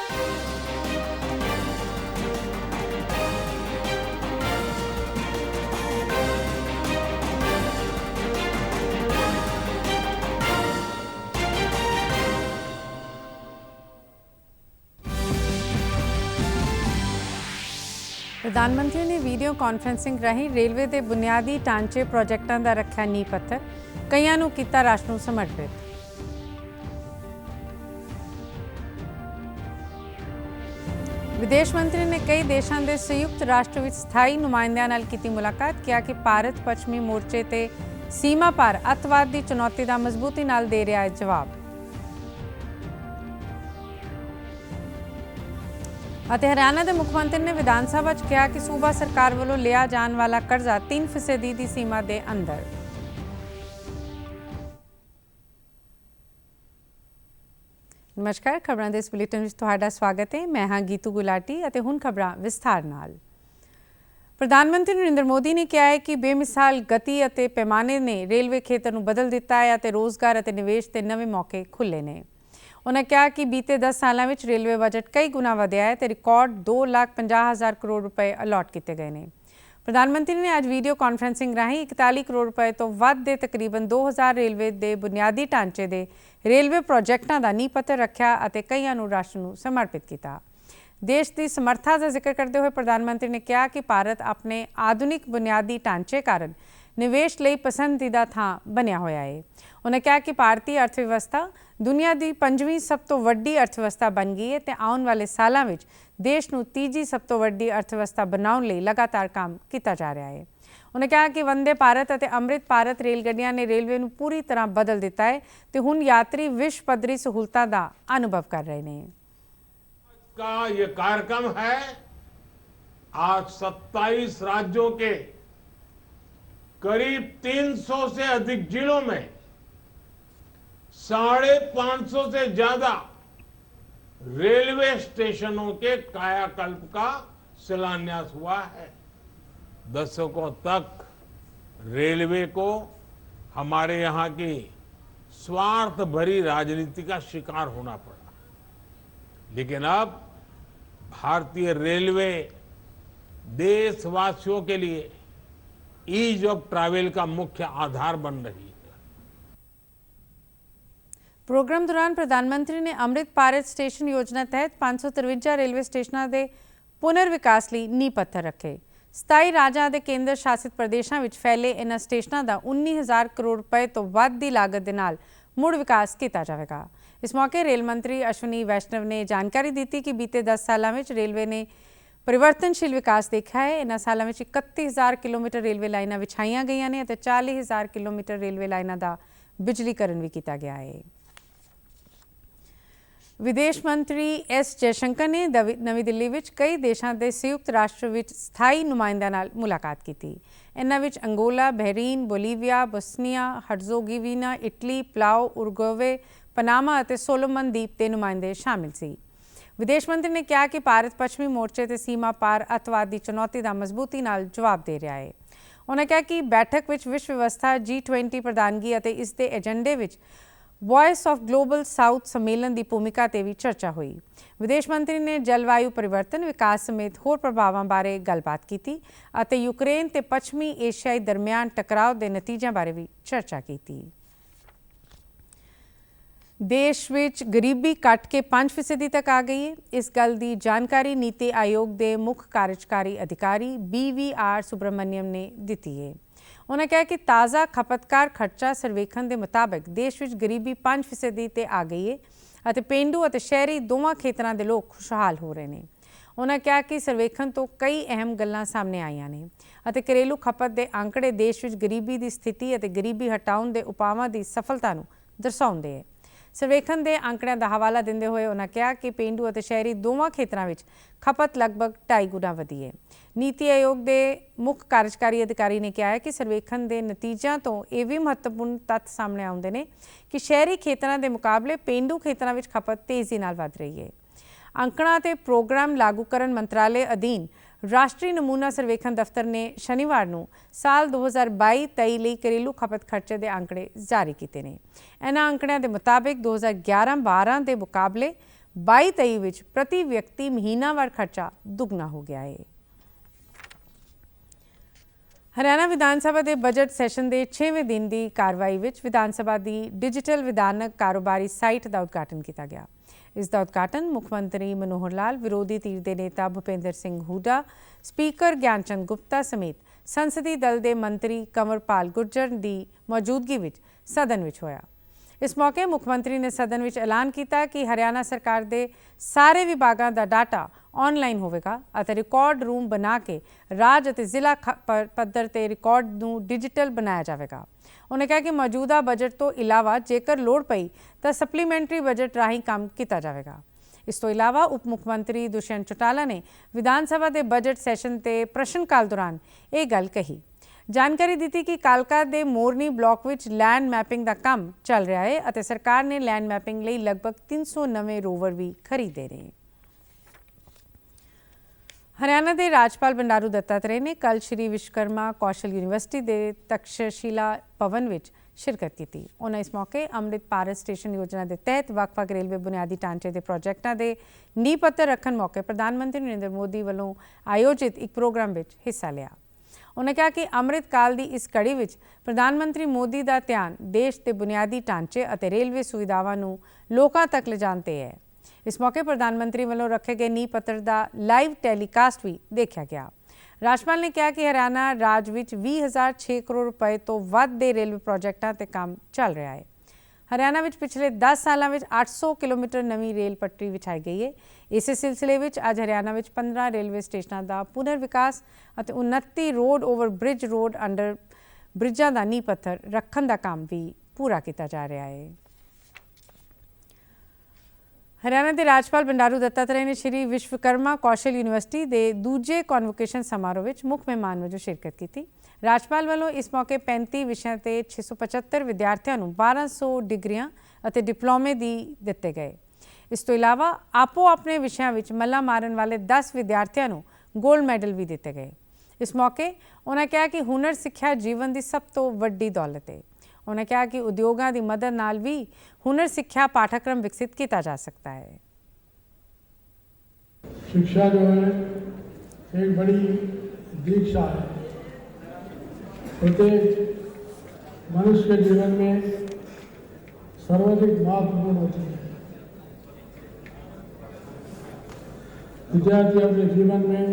प्रधानमंत्री ने video conferencing राਹੀਂ railway के बुनियादी ढांचे प्रोजेक्टों का रखा नींह पत्थर, कईयां नूं कीता राष्ट्र नूं समर्पित। विदेश मंत्री ने कई देशों के संयुक्त राष्ट्र विच स्थाई नुमाइंदियां नाल कीती मुलाकात, किया कि भारत पश्चिमी मोर्चे ते सीमा पार अतवाद की चुनौती का मजबूती नाल दे रहा है जवाब। हरियाणा के मुख्यमंत्री ने विधान सभा च कहा कि सूबा सरकार वालों लिया जाने वाला कर्जा 3% की सीमा के अंदर। नमस्कार, खबरों के इस बुलेटिन में तुहाडा स्वागत है। मैं हाँ गीतू गुलाटी और हुण खबरां विस्तार नाल। प्रधानमंत्री नरेंद्र मोदी ने कहा है कि बेमिसाल गति और पैमाने ने रेलवे खेतर को बदल दिता है और रोज़गार और निवेश के नवे मौके खुले ने। उन्होंने कहा कि बीते 10 सालों में रेलवे बजट कई गुना वधिया है तो रिकॉर्ड 2,50,000 करोड़ रुपए अलॉट किए गए हैं। प्रधानमंत्री ने आज वीडियो कॉन्फ्रेंसिंग राਹੀਂ 41 करोड़ रुपए तो वध के तकरीबन 2000 रेलवे के बुनियादी ढांचे के रेलवे प्रोजेक्टों का नींह पत्थर रखा और कईयां नूं राष्ट्र नूं समर्पित किया। देश की समर्था का जिक्र करते हुए प्रधानमंत्री ने कहा कि भारत अपने आधुनिक बुनियादी ढांचे कारण निवेश लई पसंदीदा थां बनिया होया है। उन्होंने कहा कि भारतीय अर्थव्यवस्था दुनिया की 5वीं सब तो वड्डी अर्थव्यवस्था बन गई है तो आने वाले सालों में देश को 3जी सब तो वड्डी अर्थव्यवस्था बनाने लई लगातार काम किया जा रहा है। उन्होंने कहा कि वंदे भारत और अमृत भारत रेलगाड़ियां ने रेलवे को पूरी तरह बदल दिता है तो हुण यात्री विश्व पद्धरी सहूलतां का अनुभव कर रहे हैं। का ये कार्यक्रम है आज 27 राज्यों के करीब 300 से अधिक जिलों में 550 से ज्यादा रेलवे स्टेशनों के कायाकल्प का शिलान्यास हुआ है। दशकों तक रेलवे को हमारे यहाँ की स्वार्थ भरी राजनीति का शिकार होना पड़ा, लेकिन अब भारतीय रेलवे देशवासियों के लिए ईज ऑफ ट्रैवल का मुख्य आधार बन रही है। प्रोग्राम दौरान प्रधानमंत्री ने अमृत भारत स्टेशन योजना तहत 553 रेलवे स्टेशनों के पुनर्विकास लिए नींह पत्थर रखे। 27 राज्यों के केंद्र शासित प्रदेशों में फैले इन स्टेशनों का 19,000 करोड़ रुपए तो वध की लागत के नाल मुड़ विकास किया जाएगा। इस मौके रेल मंत्री अश्विनी वैष्णव ने जानकारी दी थी कि बीते 10 सालों में रेलवे ने परिवर्तनशील विकास देखा है। इन सालों में 31,000 किलोमीटर रेलवे लाइनां विछाईयां गई ने 40,000 किलोमीटर रेलवे लाइनां का बिजलीकरण भी किया गया है। विदेश मंत्री एस जयशंकर ने नवी दिल्ली में कई देशों के संयुक्त राष्ट्र विच स्थाई नुमाइंदियां नाल मुलाकात की। इन्हां विच Angola, Bahrain, Bolivia, Bosnia Herzegovina, Italy, Palau, Uruguay, Panama और सोलोमन द्वीप के नुमाइंदे शामिल सी। विदेश मंत्री ने कहा कि भारत पश्चिमी मोर्चे ते सीमा पार अतवाद की चुनौती का मजबूती नाल जवाब दे रहा है। उन्होंने कहा कि बैठक विच विश्व व्यवस्था G20 प्रधानगी और इसके एजेंडे विच वॉइस ऑफ ग्लोबल साउथ सम्मेलन की भूमिका ते भी चर्चा हुई। विदेश मंत्री ने जलवायु परिवर्तन, विकास समेत होर प्रभावों बारे गलबात की और यूक्रेन ते पश्चिमी एशियाई दरमियान टकराव के नतीजों बारे भी चर्चा की। देश विच गरीबी घट के 5% तक आ गई है। इस गल की जानकारी नीति आयोग के मुख्य कार्यकारी अधिकारी BVR सुब्रमण्यम ने दी है। उन्होंने कहा कि ताज़ा खपतकार खर्चा सर्वेखण के मुताबिक देश विच गरीबी 5% ते आ गई है और पेंडू और शहरी दोवां खेतरां दे लोग खुशहाल हो रहे हैं। उन्होंने कहा कि सर्वेखण तो कई अहम गल्लां सामने आईयां ने और घरेलू खपत के आंकड़े देश विच गरीबी की स्थिति और गरीबी हटाउण के उपावां की सफलता नूं दर्शाउंदे है। सर्वेखण के आंकड़ियां का हवाला देंदे हुए उन्होंने कहा कि पेंडू और शहरी दोवां खेतरां विच खपत लगभग 2.5 गुना वधी है। नीति आयोग के मुख्य कार्यकारी अधिकारी ने कहा है कि सर्वेखण के नतीजों तो यह भी महत्वपूर्ण तत्थ सामने आउंदे ने कि शहरी खेतरां के मुकाबले पेंडू खेतरां विच खपत तेज़ी नाल वध रही है। आंकड़ा ते प्रोग्राम लागूकरण मंत्रालय अधीन राष्ट्रीय नमूना सर्वेखण दफ्तर ने शनिवार को साल 2022-23 ਲਈ घरेलू खपत खर्चे के आंकड़े जारी किए हैं। इन्हां आंकड़ियों के मुताबिक 2011-12 के मुकाबले 22-23 ਵਿੱਚ ਪ੍ਰਤੀ ਵਿਅਕਤੀ ਮਹੀਨਾਵਾਰ ਖਰਚਾ ਦੁੱਗਣਾ ਹੋ ਗਿਆ ਹੈ। ਹਰਿਆਣਾ ਵਿਧਾਨ ਸਭਾ ਦੇ ਬਜਟ ਸੈਸ਼ਨ ਦੇ 6ਵੇਂ ਦਿਨ ਦੀ ਕਾਰਵਾਈ ਵਿੱਚ ਵਿਧਾਨ ਸਭਾ ਦੀ ਡਿਜੀਟਲ ਵਿਧਾਨਕ ਕਾਰੋਬਾਰੀ ਸਾਈਟ ਦਾ ਉਦਘਾਟਨ ਕੀਤਾ ਗਿਆ। ਇਸ ਦਾ ਉਦਘਾਟਨ ਮੁੱਖ ਮੰਤਰੀ ਮਨੋਹਰ ਲਾਲ, ਵਿਰੋਧੀ ਧਿਰ ਦੇ ਨੇਤਾ ਭੁਪਿੰਦਰ ਸਿੰਘ ਹੁੱਡਾ, ਸਪੀਕਰ ਗਿਆਨ ਚੰਦ ਗੁਪਤਾ ਸਮੇਤ ਸੰਸਦੀ ਦਲ ਦੇ ਮੰਤਰੀ ਕੰਵਰਪਾਲ ਗੁਰਜਰ ਦੀ ਮੌਜੂਦਗੀ ਵਿੱਚ ਸਦਨ ਵਿੱਚ ਹੋਇਆ। ਇਸ ਮੌਕੇ ਮੁੱਖ ਮੰਤਰੀ ਨੇ ਸਦਨ ਵਿੱਚ ਐਲਾਨ ਕੀਤਾ ਕਿ ਹਰਿਆਣਾ ਸਰਕਾਰ ਦੇ ਸਾਰੇ ਵਿਭਾਗਾਂ ਦਾ ਡਾਟਾ ਆਨਲਾਈਨ ਹੋਵੇਗਾ ਅਤੇ ਰਿਕਾਰਡ ਰੂਮ ਬਣਾ ਕੇ ਰਾਜ ਅਤੇ ਜ਼ਿਲ੍ਹਾ ਪੱਧਰ ਤੇ ਰਿਕਾਰਡ ਨੂੰ ਡਿਜੀਟਲ ਬਣਾਇਆ ਜਾਵੇਗਾ। ਉਹਨੇ ਕਿਹਾ ਕਿ ਮੌਜੂਦਾ ਬਜਟ ਤੋਂ ਇਲਾਵਾ ਜੇਕਰ ਲੋੜ ਪਈ ਤਾਂ ਸਪਲੀਮੈਂਟਰੀ ਬਜਟ ਰਾਹੀਂ ਕੰਮ ਕੀਤਾ ਜਾਵੇਗਾ। ਇਸ ਤੋਂ ਇਲਾਵਾ ਉਪ ਮੁੱਖ ਮੰਤਰੀ ਦੁਸ਼ਯੰਤ ਚੌਟਾਲਾ ਨੇ ਵਿਧਾਨ ਸਭਾ ਦੇ ਬਜਟ ਸੈਸ਼ਨ ਤੇ ਪ੍ਰਸ਼ਨ ਕਾਲ ਦੌਰਾਨ ਇਹ ਗੱਲ ਕਹੀ। ਜਾਣਕਾਰੀ ਦਿੱਤੀ ਕਿ ਕਾਲਕਾ ਦੇ ਮੋਰਨੀ ਬਲਾਕ ਵਿੱਚ ਲੈਂਡ ਮੈਪਿੰਗ ਦਾ ਕੰਮ ਚੱਲ ਰਿਹਾ ਹੈ ਅਤੇ ਸਰਕਾਰ ਨੇ ਲੈਂਡ ਮੈਪਿੰਗ ਲਈ ਲਗਭਗ 300 ਨਵੇਂ ਰੋਵਰ ਵੀ ਖਰੀਦੇ ਨੇ। ਹਰਿਆਣਾ ਦੇ ਰਾਜਪਾਲ ਬੰਡਾਰੂ ਦੱਤਾਤਰੇਆ ਨੇ ਕੱਲ੍ਹ ਸ਼੍ਰੀ ਵਿਸ਼ਵਕਰਮਾ ਕੌਸ਼ਲ ਯੂਨੀਵਰਸਿਟੀ ਦੇ ਤਕਸ਼ਸ਼ਿਲਾ ਭਵਨ ਵਿੱਚ ਸ਼ਿਰਕਤ ਕੀਤੀ। ਉਹਨਾਂ ਇਸ ਮੌਕੇ ਅੰਮ੍ਰਿਤ ਭਾਰਤ ਸਟੇਸ਼ਨ ਯੋਜਨਾ ਦੇ ਤਹਿਤ ਵੱਖ-ਵੱਖ ਰੇਲਵੇ ਬੁਨਿਆਦੀ ਢਾਂਚੇ ਦੇ ਪ੍ਰੋਜੈਕਟਾਂ ਦੇ ਨੀਂਹ ਪੱਥਰ ਰੱਖਣ ਮੌਕੇ ਪ੍ਰਧਾਨ ਮੰਤਰੀ ਨਰਿੰਦਰ ਮੋਦੀ ਵੱਲੋਂ ਆਯੋਜਿਤ ਇੱਕ ਪ੍ਰੋਗਰਾਮ ਵਿੱਚ ਹਿੱਸਾ ਲਿਆ। ਉਨ੍ਹਾਂ ਕਿਹਾ ਕਿ ਅੰਮ੍ਰਿਤ ਕਾਲ ਦੀ ਇਸ ਕੜੀ ਵਿੱਚ ਪ੍ਰਧਾਨ ਮੰਤਰੀ ਮੋਦੀ ਦਾ ਧਿਆਨ ਦੇਸ਼ ਦੇ ਬੁਨਿਆਦੀ ਢਾਂਚੇ ਅਤੇ ਰੇਲਵੇ ਸੁਵਿਧਾਵਾਂ ਨੂੰ ਲੋਕਾਂ ਤੱਕ ਲਿਜਾਣ 'ਤੇ ਹੈ। ਇਸ ਮੌਕੇ ਪ੍ਰਧਾਨ ਮੰਤਰੀ ਵੱਲੋਂ ਰੱਖੇ ਗਏ ਨੀਂਹ ਪੱਥਰ ਦਾ ਲਾਈਵ ਟੈਲੀਕਾਸਟ ਵੀ ਦੇਖਿਆ ਗਿਆ। ਰਾਜਪਾਲ ਨੇ ਕਿਹਾ ਕਿ ਹਰਿਆਣਾ ਰਾਜ ਵਿੱਚ 20,006 ਕਰੋੜ ਰੁਪਏ ਤੋਂ ਵੱਧ ਦੇ ਰੇਲਵੇ ਪ੍ਰੋਜੈਕਟਾਂ 'ਤੇ ਕੰਮ ਚੱਲ ਰਿਹਾ ਹੈ। ਹਰਿਆਣਾ ਵਿੱਚ ਪਿਛਲੇ 10 ਸਾਲਾਂ ਵਿੱਚ 800 ਕਿਲੋਮੀਟਰ ਨਵੀਂ ਰੇਲ ਪੱਟੜੀ ਵਿਛਾਈ ਗਈ ਹੈ। ਇਸੇ ਸਿਲਸਿਲੇ ਵਿੱਚ ਅੱਜ ਹਰਿਆਣਾ ਵਿੱਚ 15 ਰੇਲਵੇ ਸਟੇਸ਼ਨਾਂ ਦਾ ਪੁਨਰ ਵਿਕਾਸ ਅਤੇ 29 road over bridge road under ਬ੍ਰਿਜਾਂ ਦਾ ਨੀਂਹ ਪੱਥਰ ਰੱਖਣ ਦਾ ਕੰਮ ਵੀ ਪੂਰਾ ਕੀਤਾ ਜਾ ਰਿਹਾ ਹੈ। ਹਰਿਆਣਾ ਦੇ ਰਾਜਪਾਲ ਬੰਡਾਰੂ ਦੱਤਾਤਰੇਆ ਨੇ ਸ਼੍ਰੀ ਵਿਸ਼ਵਕਰਮਾ ਕੌਸ਼ਲ ਯੂਨੀਵਰਸਿਟੀ ਦੇ ਦੂਜੇ ਕਨਵੋਕੇਸ਼ਨ ਸਮਾਰੋਹ ਵਿੱਚ ਮੁੱਖ ਮਹਿਮਾਨ ਵਜੋਂ ਸ਼ਿਰਕਤ ਕੀਤੀ। ਰਾਜਪਾਲ ਵੱਲੋਂ ਇਸ ਮੌਕੇ 35 ਵਿਸ਼ਿਆਂ ਤੇ 675 ਵਿਦਿਆਰਥੀਆਂ ਨੂੰ 1200 ਡਿਗਰੀਆਂ ਅਤੇ ਡਿਪਲੋਮੇ ਦਿੱਤੇ ਗਏ। ਇਸ ਤੋਂ ਇਲਾਵਾ ਆਪੋ ਆਪਣੇ ਵਿਸ਼ਿਆਂ ਵਿੱਚ ਮੱਲਾਂ ਮਾਰਨ ਵਾਲੇ 10 ਵਿਦਿਆਰਥੀਆਂ ਨੂੰ ਗੋਲਡ ਮੈਡਲ ਵੀ ਦਿੱਤੇ ਗਏ। ਇਸ ਮੌਕੇ ਉਹਨਾਂ ਕਿਹਾ ਕਿ ਹੁਨਰ ਸਿੱਖਿਆ ਜੀਵਨ ਦੀ ਸਭ ਤੋਂ ਵੱਡੀ ਦੌਲਤ ਹੈ। उन्होंने कहा कि उद्योगों की मदद नाल भी हुनर सिक्ख्या पाठ्यक्रम विकसित किया जा सकता है। शिक्षा जो है एक बड़ी दीक्षा है। प्रत्येक मनुष्य के जीवन में सर्वाधिक महत्वपूर्ण होती है। विद्यार्थी अपने जीवन में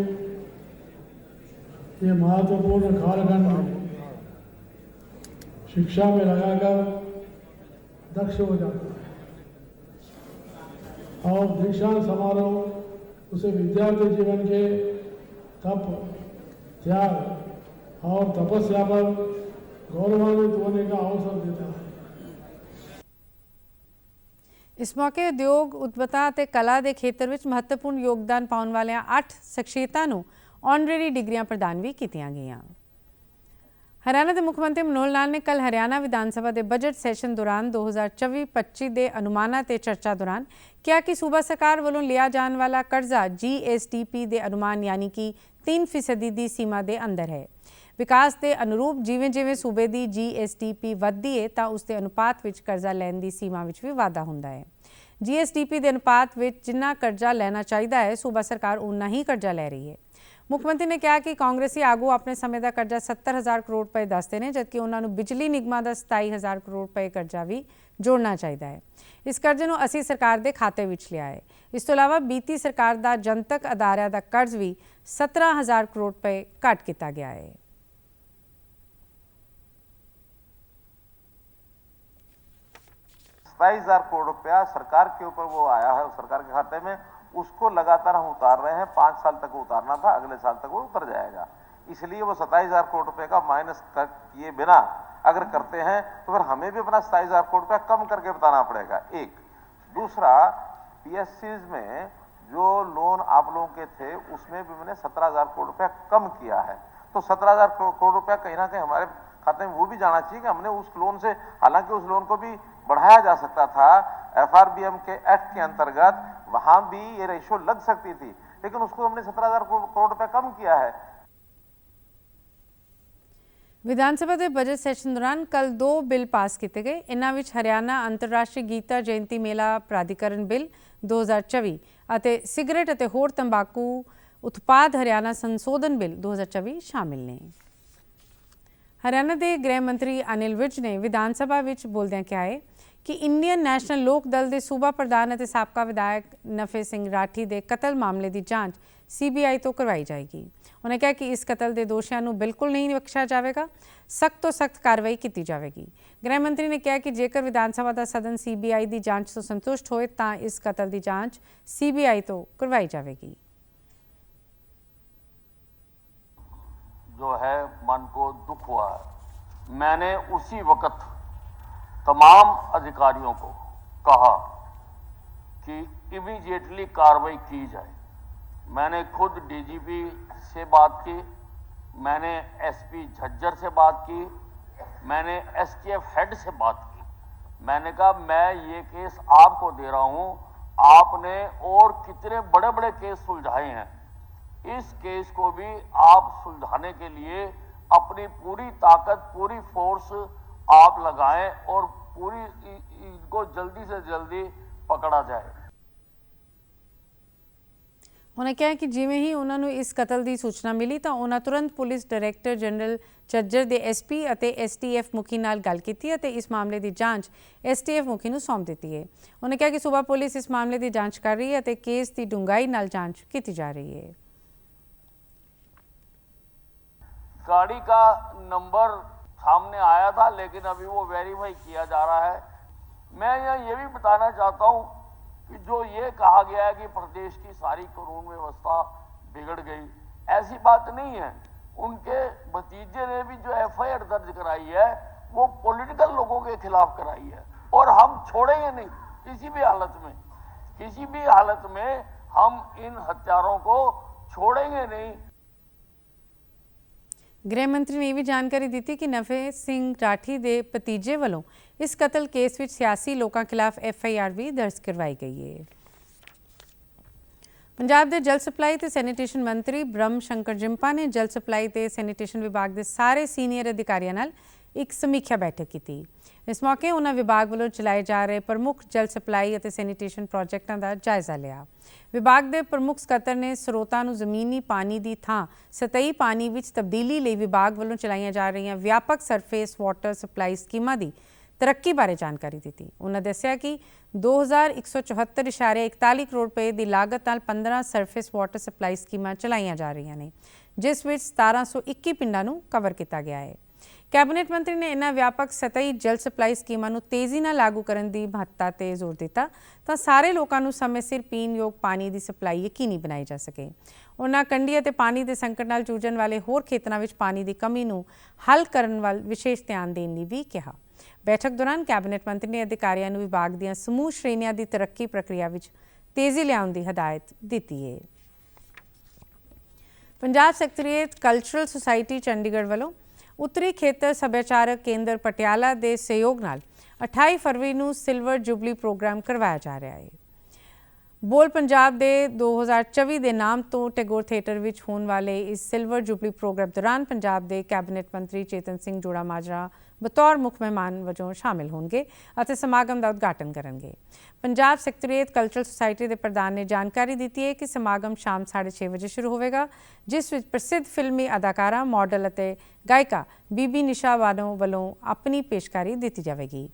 ये महत्वपूर्ण कालखंड शिक्षा में लगाकर दक्ष हो जाता है और दीक्षांत समारोह उसे विद्यार्थी जीवन के तप, त्याग और तपस्या पर गौरवान्वित होने का अवसर देता है। इस मौके उद्योग, उद्यमता ते कला के खेत्र में महत्वपूर्ण योगदान पाने वाले 8 शख्सियतां नूं ऑनरेरी डिग्रियां प्रदान भी कीतियां गईयां। हरियाणा के मुख्यमंत्री मनोहर लाल ने कल हरियाणा विधानसभा के बजट सैशन दौरान 2024-25 के अनुमानों ते चर्चा दौरान कहा कि सूबा सरकार वालों लिया जाने वाला कर्जा GSDP के अनुमान यानी कि 3% की सीमा के अंदर है। विकास के अनुरूप जिवें जिवें सूबे की GSDP वधदी है तो उसके अनुपात में कर्जा लैन की सीमा में भी वाधा होंदा है। GSDP के अनुपात में जिन्ना कर्जा लेना चाहिए है सूबा सरकार उन्ना ही कर्जा ले रही है। मुख्यमंत्री ने कहा कि कांग्रेसी आगू अपने समय का कर्जा 70,000 करोड़ रुपए दसते हैं जबकि उन्होंने बिजली निगमां का 27,000 करोड़ रुपए कर्जा भी जोड़ना चाहिए है। इस कर्जे को असी सरकार के खाते में लिया है। इस तो इलावा बीती सरकार का जनतक अदारिया का कर्ज भी 17,000 करोड़ रुपए घट किया गया है। 27,000 करोड़ रुपया सरकार के ऊपर वो आया है, सरकार के खाते में, उसको लगातार हम उतार रहे हैं। 5 साल तक वो उतारना था, अगले साल तक वो उतर जाएगा। इसलिए वो 27,000 करोड़ रुपए का माइनस किए बिना अगर करते हैं तो फिर हमें भी अपना 27,000 करोड़ रुपया कम करके बताना पड़ेगा। एक दूसरा, PSCs में जो लोन आप लोगों के थे उसमें भी मैंने 17,000 करोड़ रुपया कम किया है। तो 17,000 करोड़ रुपया कहीं ना कहीं हमारे खाते में वो भी जाना चाहिए कि हमने उस लोन से, हालांकि उस लोन को भी बढ़ाया जा सकता था FRBM के एक्ट के अंतर्गत, वहां भी ये रेशियो लग सकती थी, लेकिन उसको हमने 17,000 करोड़ रुपया कम किया है। विधानसभा के बजट सैशन दौरान कल 2 बिल पास किए गए। इन्हां विच हरियाणा अंतरराष्ट्रीय गीता जयंती मेला प्राधिकरण बिल 2024 ਅਤੇ ਸਿਗਰਟ ਅਤੇ ਹੋਰ ਤੰਬਾਕੂ ਉਤਪਾਦ ਹਰਿਆਣਾ ਸੰਸ਼ੋਧਨ ਬਿੱਲ 2024 ਸ਼ਾਮਿਲ ਨੇ। ਹਰਿਆਣਾ ਦੇ ਗ੍ਰਹਿ ਮੰਤਰੀ ਅਨਿਲ ਵਿਜ ਨੇ ਵਿਧਾਨ ਸਭਾ ਵਿੱਚ ਬੋਲਦਿਆਂ ਕਿਹਾ ਹੈ ਕਿ ਇੰਡੀਅਨ ਨੈਸ਼ਨਲ ਲੋਕ ਦਲ ਦੇ ਸੂਬਾ ਪ੍ਰਧਾਨ ਅਤੇ ਸਾਬਕਾ ਵਿਧਾਇਕ ਨਫੇ ਸਿੰਘ ਰਾਠੀ ਦੇ ਕਤਲ ਮਾਮਲੇ ਦੀ ਜਾਂਚ CBI ਤੋਂ ਕਰਵਾਈ ਜਾਏਗੀ। उन्होंने कहा कि इस कतल के दोषियों को बिल्कुल नहीं बख्शा जाएगा, सख्त तो सख्त कार्रवाई की जाएगी। गृह मंत्री ने कहा कि जेकर विधानसभा का सदन CBI की जांच तो संतुष्ट होए तो इस कतल की जांच CBI तो करवाई जाएगी। जो है मन को दुख हुआ है, मैंने उसी वक्त तमाम अधिकारियों को कहा कि इमीडिएटली कार्रवाई की जाए। मैंने खुद DGP से बात की, मैंने SP झज्जर से बात की, मैंने STF हेड से बात की। मैंने कहा मैं ये केस आपको दे रहा हूँ, आपने और कितने बड़े बड़े केस सुलझाए हैं, इस केस को भी आप सुलझाने के लिए अपनी पूरी ताकत पूरी फोर्स आप लगाएं और पूरी इनको जल्दी से जल्दी पकड़ा जाए। उन्होंने कहा कि जिवें ही उन्होंने इस कतल की सूचना मिली तो उन्होंने तुरंत पुलिस डायरैक्टर जनरल झज्जर के SP और STF मुखी नाल गल की और इस मामले की जांच STF मुखी को सौंप दी है। उन्होंने कहा कि सूबा पुलिस इस मामले की जांच कर रही है और केस की डूंघाई नाल जांच की जा रही है। गाड़ी का नंबर सामने आया था लेकिन अभी वो वेरीफाई किया जा रहा है। मैं ये भी बताना चाहता हूँ कि जो ये कहा गया है कि प्रदेश की सारी कानून व्यवस्था बिगड़ गई, ऐसी बात नहीं है। उनके भतीजे ने भी जो FIR दर्ज कराई है वो पॉलिटिकल लोगों के खिलाफ कराई है और हम छोड़ेंगे नहीं किसी भी हालत में, किसी भी हालत में हम इन हत्यारों को छोड़ेंगे नहीं। गृह मंत्री ने यह भी जानकारी दी थी कि नफे सिंह राठी के भतीजे वालों इस कतल केस में सियासी लोगों खिलाफ FIR भी दर्ज करवाई गई है। पंजाब के जल सप्लाई ते सैनीटेशन मंत्री ब्रह्म शंकर जिंपा ने जल सप्लाई ते सैनीटेशन विभाग के सारे सीनियर अधिकारियों नाल एक समीक्षा बैठक की थी। इस मौके उन्होंने विभाग वालों चलाए जा रहे प्रमुख जल सप्लाई और सैनीटेशन प्रोजेक्टों का जायजा लिया। विभाग के प्रमुख सकत्तर ने स्रोतां नूं जमीनी पानी की थां सतही पानी विच तब्दीली लई विभाग वालों चलाईयां जा रही व्यापक सरफेस वाटर सप्लाई स्कीमां की तरक्की बारे जानकारी दी थी। उन्होंने दस्सिया कि 2174.41 करोड़ रुपए की लागत नाल 15 सरफेस वाटर सप्लाई स्कीमां चलाईयां जा रही हैं, जिस विच 1721 पिंडां नूं कवर किया गया है। कैबिनेट मंत्री ने इन्हां व्यापक सतही जल सप्लाई स्कीमां नूं तेज़ी नाल लागू करन दी महत्ता ते जोर दिता तां सारे लोकां नूं समय सिर पीण योग पानी की सप्लाई यकीनी बनाई जा सके। उन्हां कंढी अते पानी के संकट नाल जूझण वाले होर खेतरां विच पानी की कमी नूं हल करन वल विशेष ध्यान देण लई भी कहा। बैठक दौरान कैबिनेट मंत्री ने अधिकारियों नूं विभाग दीआं समूह श्रेणियां की तरक्की प्रक्रिया विच तेज़ी लियाउण दी हदायत दी है। पंजाब सैकटरीएट कल्चरल सोसाइटी चंडीगढ़ वालों उत्तरी खेतर सभ्याचारक केंद्र पटियाला के सहयोग नाल 28 फरवरी नूं सिल्वर जुबली प्रोग्राम करवाया जा रहा है। बोल पंजाब के 2024 के नाम तो टैगोर थिएटर विच होने वाले इस सिल्वर जुबली प्रोग्राम दौरान पंजाब के कैबिनेट मंत्री चेतन सिंह जोड़ा माजरा बतौर मुख मेहमान वजों शामिल होंगे और समागम का उद्घाटन करेंगे। पंजाब सैकटरीएट कल्चरल सोसाइटी के प्रधान ने जानकारी दी है कि समागम शाम 6:30 बजे शुरू होगा, जिस विच प्रसिद्ध फिल्मी अदाकारा मॉडल और गायिका बीबी निशा बानो वालों अपनी पेशकारी दी जाएगी।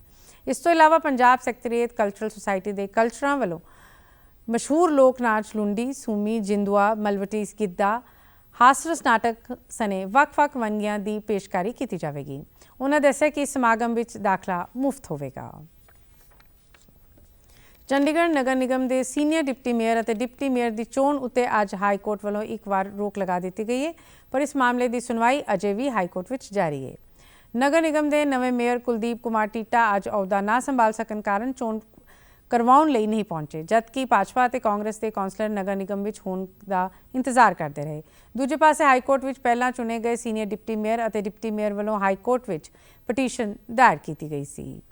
इस तो इलावा पंजाब सैकटरीएट कल्चरल सोसाइटी के कल्चरां वालों मशहूर लोक नाच लुंडी, सूमी, जिंदुआ, मलवटी गिद्धा, हासरस नाटक सने वक्-वक् वंगियां की पेशकारी की जाएगी। उन्होंने दस्सिया कि समागम विच दाखला मुफ्त होगा। चंडीगढ़ नगर निगम के सीनियर डिप्टी मेयर और डिप्टी मेयर की चोण उत्ते अज हाईकोर्ट वालों एक बार रोक लगा दी गई है, पर इस मामले की सुनवाई अजे भी हाईकोर्ट विच जारी है। नगर निगम के नवे मेयर कुलदीप कुमार टीटा अज अहुदा ना संभाल सकन कारण चोण करवाउण लई नहीं पहुंचे, जबकि भाजपा और कांग्रेस के कौंसलर नगर निगम विच होण दा इंतजार करते रहे। दूजे पासे हाईकोर्ट विच पहलां चुने गए सीनियर डिप्टी मेयर और डिप्टी मेयर वालों हाईकोर्ट विच पटीशन दायर की गई सी।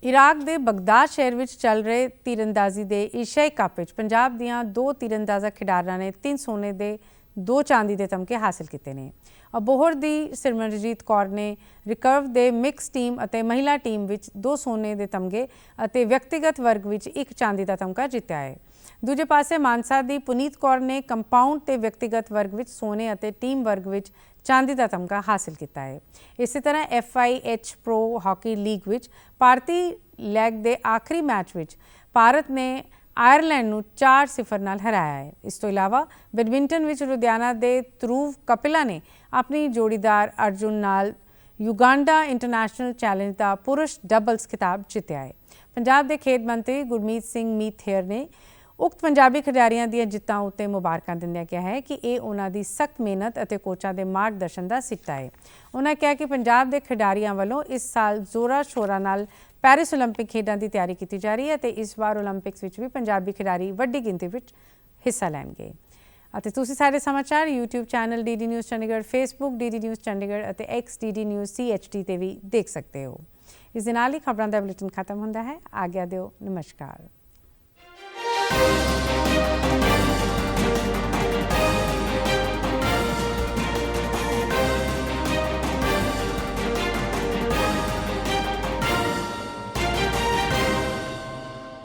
इराक के बगदाद शहर में चल रहे तीरंदाजी के एशियाई कप पंजाब दीआं 2 तीरंदाजा खिडारियों ने 3 सोने के 2 ਚਾਂਦੀ ਦੇ ਤਮਗੇ ਹਾਸਲ ਕੀਤੇ ਨੇ। ਅਬੋਹਰ ਦੀ ਸਿਮਰਨਜੀਤ ਕੌਰ ਨੇ ਰਿਕਰਵ ਦੇ ਮਿਕਸ ਟੀਮ ਅਤੇ ਮਹਿਲਾ ਟੀਮ ਵਿੱਚ 2 ਸੋਨੇ ਦੇ ਤਮਗੇ ਅਤੇ ਵਿਅਕਤੀਗਤ ਵਰਗ ਵਿੱਚ 1 ਚਾਂਦੀ ਦਾ ਤਮਗਾ ਜਿੱਤਿਆ ਹੈ। ਦੂਜੇ ਪਾਸੇ ਮਾਨਸਾ ਦੀ ਪੁਨੀਤ ਕੌਰ ਨੇ ਕੰਪਾਊਂਡ ਤੇ ਵਿਅਕਤੀਗਤ ਵਰਗ ਵਿੱਚ ਸੋਨੇ ਅਤੇ ਟੀਮ ਵਰਗ ਵਿੱਚ ਚਾਂਦੀ ਦਾ ਤਮਗਾ ਹਾਸਲ ਕੀਤਾ ਹੈ। ਇਸੇ ਤਰ੍ਹਾਂ FIH ਪ੍ਰੋ ਹਾਕੀ ਲੀਗ ਵਿੱਚ ਭਾਰਤੀ ਲੈਗ ਦੇ ਆਖਰੀ ਮੈਚ ਵਿੱਚ ਭਾਰਤ ਨੇ ਆਇਰਲੈਂਡ ਨੂੰ 4-0 ਨਾਲ ਹਰਾਇਆ ਹੈ। ਇਸ ਤੋਂ ਇਲਾਵਾ ਬੈਡਮਿੰਟਨ ਵਿੱਚ ਲੁਧਿਆਣਾ ਦੇ ਧਰੁਵ ਕਪਿਲਾ ਨੇ ਆਪਣੀ ਜੋੜੀਦਾਰ ਅਰਜੁਨ ਨਾਲ ਯੂਗਾਂਡਾ ਇੰਟਰਨੈਸ਼ਨਲ ਚੈਲੰਜ ਦਾ ਪੁਰਸ਼ ਡਬਲਸ ਖਿਤਾਬ ਜਿੱਤਿਆ ਹੈ। ਪੰਜਾਬ ਦੇ ਖੇਡ ਮੰਤਰੀ ਗੁਰਮੀਤ ਸਿੰਘ ਮੀਥੇਰ ਨੇ ਉਕਤ ਪੰਜਾਬੀ ਖਿਡਾਰੀਆਂ ਦੀਆਂ ਜਿੱਤਾਂ ਉੱਤੇ ਮੁਬਾਰਕਾਂ ਦਿੰਦਿਆਂ ਕਿਹਾ ਹੈ ਕਿ ਇਹ ਉਹਨਾਂ ਦੀ ਸਖਤ ਮਿਹਨਤ ਅਤੇ ਕੋਚਾਂ ਦੇ ਮਾਰਗਦਰਸ਼ਨ ਦਾ ਸਿੱਟਾ ਹੈ। ਉਹਨਾਂ ਕਿਹਾ ਕਿ ਪੰਜਾਬ ਦੇ ਖਿਡਾਰੀਆਂ ਵੱਲੋਂ ਇਸ ਸਾਲ ਜ਼ੋਰਾਂ ਸ਼ੋਰਾਂ ਨਾਲ ਪੈਰਿਸ ਓਲੰਪਿਕ ਖੇਡਾਂ ਦੀ ਤਿਆਰੀ ਕੀਤੀ ਜਾ ਰਹੀ ਹੈ ਅਤੇ ਇਸ ਵਾਰ ਓਲੰਪਿਕਸ ਵਿੱਚ ਵੀ ਪੰਜਾਬੀ ਖਿਡਾਰੀ ਵੱਡੀ ਗਿਣਤੀ ਵਿੱਚ ਹਿੱਸਾ ਲੈਣਗੇ। ਅਤੇ ਤੁਸੀਂ ਸਾਰੇ ਸਮਾਚਾਰ YouTube channel DD news Chandigarh, Facebook DD news Chandigarh ਅਤੇ X DD ਨਿਊਜ਼ CHD ਤੇ ਵੀ ਦੇਖ ਸਕਦੇ ਹੋ। ਇਸ ਦੇ ਨਾਲ ਹੀ ਖਬਰਾਂ ਦਾ ਬੁਲੇਟਿਨ ਖਤਮ ਹੁੰਦਾ ਹੈ। ਆਗਿਆ ਦਿਓ। ਨਮਸਕਾਰ।